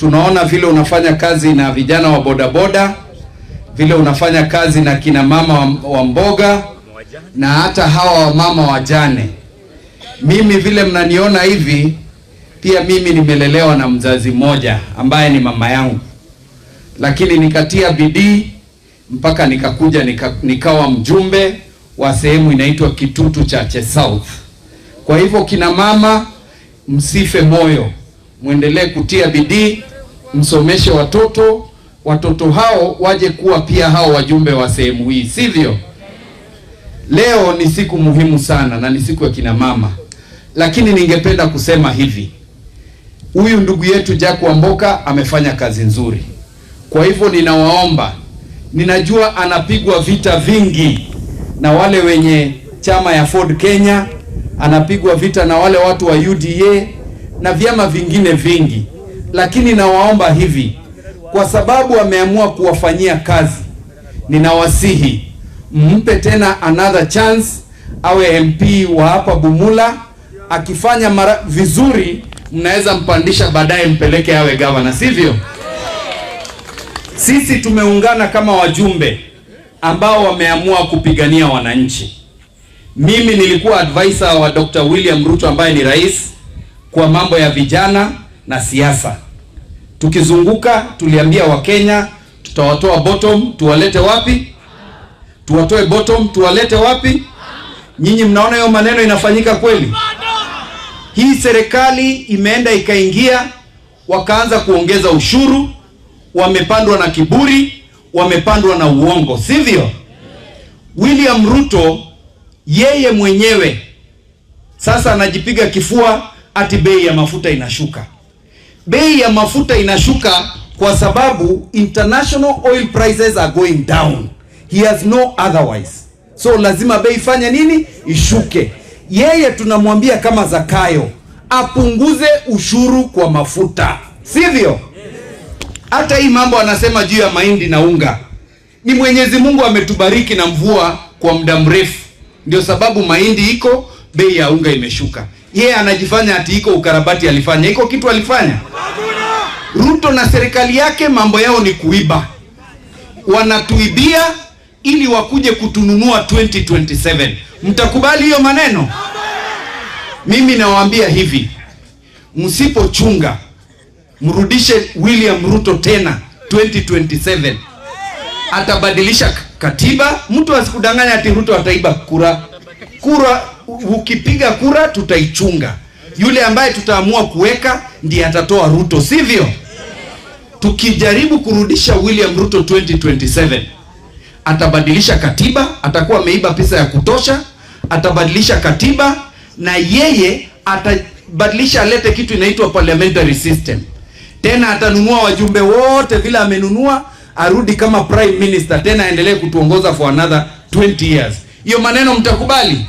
tunaona vile unafanya kazi na vijana wa bodaboda, vile unafanya kazi na kina mama wa mboga na hata hawa mama wajane. Mimi vile mnaniona hivi, pia mimi nimelelewa na mzazi mmoja ambaye ni mama yangu, lakini nikatia bidii mpaka nikakuja nikawa mjumbe wa sehemu inaitwa Kitutu Chache South. Kwa hivyo kina mama, msife moyo, muendelee kutia bidii, msomeshe watoto hao waje kuwa pia hao wajumbe wa sehemu hii, sivyo? Leo ni siku muhimu sana na ni siku ya kina mama, lakini ningependa kusema hivi, huyu ndugu yetu Jack Wamboka amefanya kazi nzuri. Kwa hivyo ninawaomba, ninajua anapigwa vita vingi na wale wenye chama ya Ford Kenya, anapigwa vita na wale watu wa UDA na vyama vingine vingi, lakini nawaomba hivi, kwa sababu ameamua kuwafanyia kazi, ninawasihi mpe tena another chance, awe MP wa hapa Bumula. Akifanya vizuri, mnaweza mpandisha baadaye mpeleke awe governor, sivyo? Sisi tumeungana kama wajumbe ambao wameamua kupigania wananchi. Mimi nilikuwa advisor wa Dr. William Ruto ambaye ni rais kwa mambo ya vijana na siasa. Tukizunguka tuliambia Wakenya tutawatoa bottom tuwalete wapi? Tuwatoe bottom tuwalete wapi? Nyinyi mnaona hiyo maneno inafanyika kweli? Hii serikali imeenda ikaingia, wakaanza kuongeza ushuru, wamepandwa na kiburi, wamepandwa na uongo, sivyo? William Ruto yeye mwenyewe sasa anajipiga kifua ati bei ya mafuta inashuka. Bei ya mafuta inashuka kwa sababu international oil prices are going down. He has no otherwise. So lazima bei fanya nini? Ishuke. Yeye tunamwambia kama Zakayo apunguze ushuru kwa mafuta, sivyo? Hata hii mambo anasema juu ya mahindi na unga, ni Mwenyezi Mungu ametubariki na mvua kwa muda mrefu, ndio sababu mahindi iko, bei ya unga imeshuka. Yeye anajifanya ati iko ukarabati alifanya. Iko kitu alifanya? Ruto na serikali yake mambo yao ni kuiba. Wanatuibia ili wakuje kutununua 2027. Mtakubali hiyo maneno? Mimi nawaambia hivi, msipochunga, mrudishe William Ruto tena 2027. Atabadilisha katiba. Mtu asikudanganya ati Ruto ataiba kura. Ukipiga kura tutaichunga. Yule ambaye tutaamua kuweka ndiye atatoa Ruto, sivyo? Tukijaribu kurudisha William Ruto 2027, atabadilisha katiba, atakuwa ameiba pesa ya kutosha, atabadilisha katiba na yeye atabadilisha, alete kitu inaitwa parliamentary system. Tena atanunua wajumbe wote vile amenunua, arudi kama prime minister tena aendelee kutuongoza for another 20 years. Hiyo maneno mtakubali?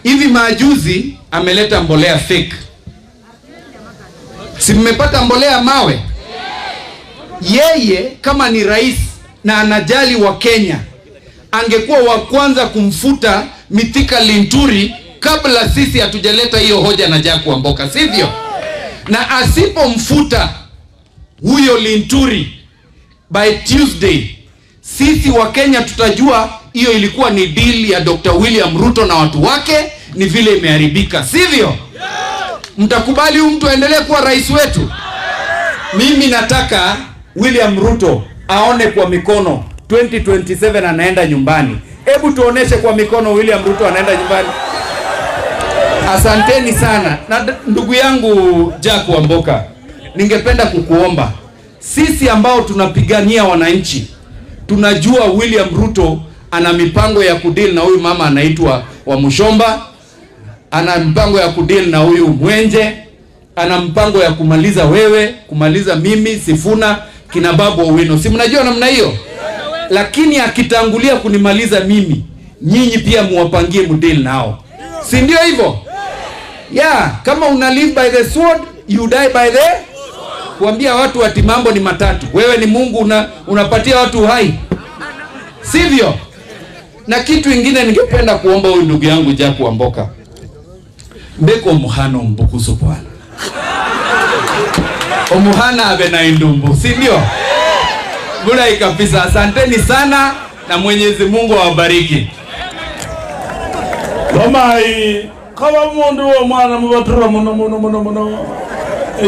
Hivi majuzi ameleta mbolea fake. Si mmepata mbolea mawe? Yeye kama ni rais na anajali wa Kenya, angekuwa wa kwanza kumfuta Mithika Linturi kabla sisi hatujaleta hiyo hoja na Jack Wamboka, sivyo? Na asipomfuta huyo Linturi by Tuesday, sisi wa Kenya tutajua hiyo ilikuwa ni deal ya Dr. William Ruto na watu wake, ni vile imeharibika, sivyo? Mtakubali huyu mtu aendelee kuwa rais wetu? Mimi nataka William Ruto aone kwa mikono 2027 anaenda nyumbani. Hebu tuoneshe kwa mikono William Ruto anaenda nyumbani. Asanteni sana. Na ndugu yangu Jack Wamboka, ningependa kukuomba, sisi ambao tunapigania wananchi, tunajua William Ruto ana mipango ya kudeal na huyu mama anaitwa Wamushomba, ana mpango ya kudeal na huyu Mwenje, ana mpango ya kumaliza wewe, kumaliza mimi, Sifuna, kina Babu Owino. Si mnajua namna hiyo? Lakini akitangulia kunimaliza mimi, nyinyi pia muwapangie mdeal nao. Si ndio hivyo? Yeah, kama una live by the sword, you die by the... Kuambia watu ati mambo ni matatu. Wewe ni Mungu unapatia watu hai, sivyo? Na kitu ingine ningependa kuomba huyu ndugu yangu Jack Wamboka, mbeko muhano mbukusu bwana. Omuhana abe na indumbu, si ndio? Bula kabisa. Asanteni sana na Mwenyezi Mungu awabariki. Lomai kaba mundu wa mwana mubatura muno